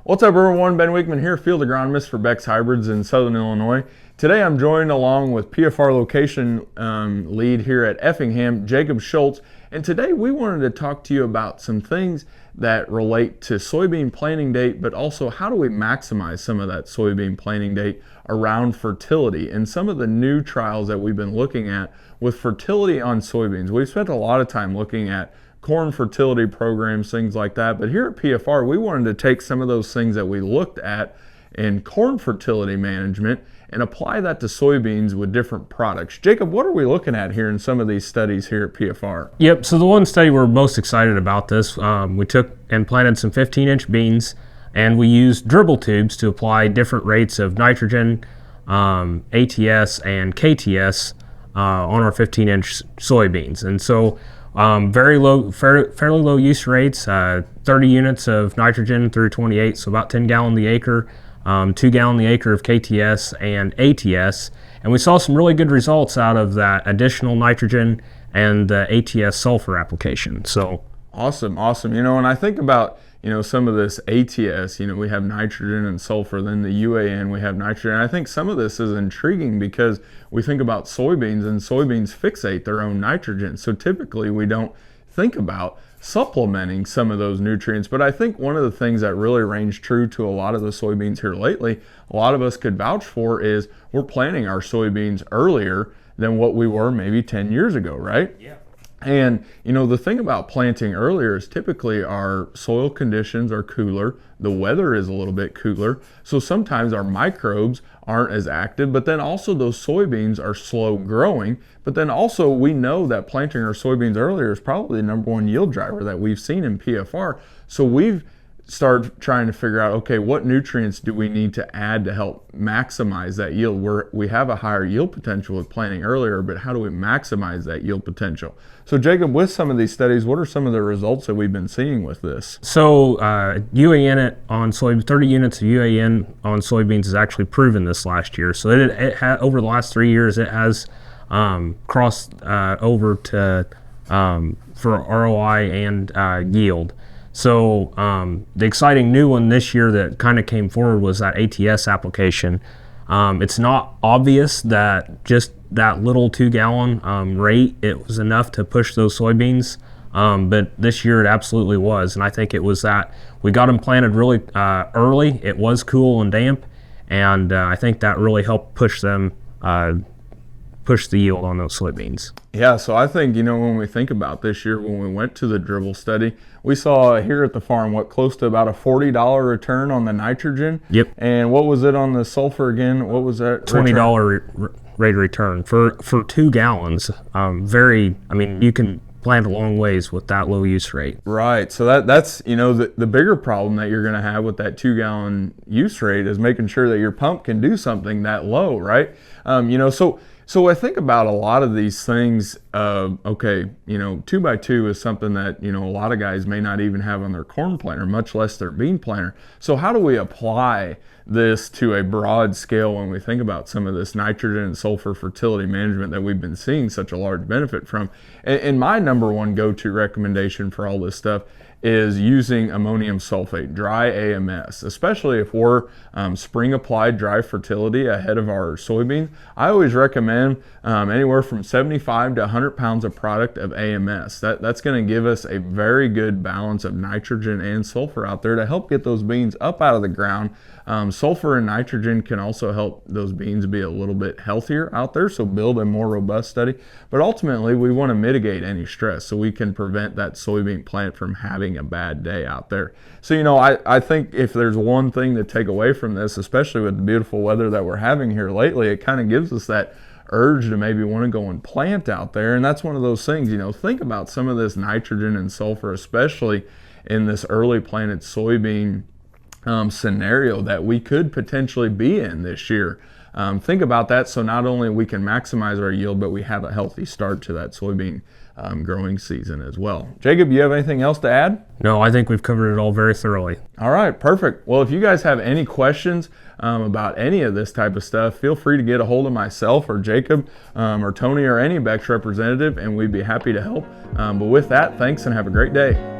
What's up everyone, Ben Wiegemann here, Field Agronomist for Beck's Hybrids in Southern Illinois. Today I'm joined along with PFR Location Lead here at Effingham, Jacob Schultz, and today we wanted to talk to you about some things that relate to soybean planting date, but also how do we maximize some of that soybean planting date around fertility and some of the new trials that we've been looking at with fertility on soybeans. We've spent a lot of time looking at corn fertility programs, things like that. But here at PFR, we wanted to take some of those things that we looked at in corn fertility management and apply that to soybeans with different products. Jacob, what are we looking at here in some of these studies here at PFR? Yep, so the one study we're most excited about this, we took and planted some 15-inch beans, and we used dribble tubes to apply different rates of nitrogen, ATS, and KTS on our 15-inch soybeans. And so very low, fairly low use rates, 30 units of nitrogen through 28, so about 10 gallon the acre, 2 gallon the acre of KTS and ATS. And we saw some really good results out of that additional nitrogen and the ATS sulfur application. So awesome. You know, when I think about, you know, some of this ATS, you know, we have nitrogen and sulfur, then the UAN, we have nitrogen. I think some of this is intriguing because we think about soybeans, and soybeans fixate their own nitrogen. So typically we don't think about supplementing some of those nutrients. But I think one of the things that really rings true to a lot of the soybeans here lately, a lot of us could vouch for, is we're planting our soybeans earlier than what we were maybe 10 years ago, right? Yeah. And, you know, the thing about planting earlier is typically our soil conditions are cooler, the weather is a little bit cooler, so sometimes our microbes aren't as active, but then also those soybeans are slow growing. But then also we know that planting our soybeans earlier is probably the #1 yield driver that we've seen in PFR. So we've started trying to figure out, okay, what nutrients do we need to add to help maximize that yield? We have a higher yield potential with planting earlier, but how do we maximize that yield potential? So Jacob, with some of these studies, what are some of the results that we've been seeing with this? So UAN on soybeans, 30 units of UAN on soybeans is actually proven this last year. So it over the last 3 years, it has crossed over to for ROI and yield. So the exciting new one this year that kind of came forward was that ATS application. It's not obvious that just that little 2 gallon rate, it was enough to push those soybeans, but this year it absolutely was. And I think it was that we got them planted really early. It was cool and damp, and I think that really helped push them, push the yield on those soybeans. Yeah, so I think, you know, when we think about this year, when we went to the dribble study, we saw here at the farm, close to about a $40 return on the nitrogen. Yep. And what was it on the sulfur again? What was that? $20 rate of return for 2 gallons. I mean, you can plant a long ways with that low use rate. Right. So that's, you know, the bigger problem that you're going to have with that 2 gallon use rate is making sure that your pump can do something that low, right? You know, so I think about a lot of these things. Okay, you know, 2x2 is something that, you know, a lot of guys may not even have on their corn planter, much less their bean planter. So how do we apply this to a broad scale when we think about some of this nitrogen and sulfur fertility management that we've been seeing such a large benefit from? And my #1 go-to recommendation for all this stuff is using ammonium sulfate, dry AMS, especially if we're spring applied dry fertility ahead of our soybean. I always recommend anywhere from 75 to 100 pounds of product of AMS. That's going to give us a very good balance of nitrogen and sulfur out there to help get those beans up out of the ground. Sulfur and nitrogen can also help those beans be a little bit healthier out there, so build a more robust study. But ultimately, we want to mitigate any stress so we can prevent that soybean plant from having a bad day out there. So, you know, I think if there's one thing to take away from this, especially with the beautiful weather that we're having here lately, it kind of gives us that urge to maybe want to go and plant out there. And that's one of those things, you know, think about some of this nitrogen and sulfur, especially in this early planted soybean scenario that we could potentially be in this year. Think about that, so not only we can maximize our yield, but we have a healthy start to that soybean growing season as well. Jacob, you have anything else to add? No, I think we've covered it all very thoroughly. All right, perfect. Well, if you guys have any questions about any of this type of stuff, feel free to get a hold of myself or Jacob or Tony or any Beck's representative, and we'd be happy to help. But with that, thanks and have a great day.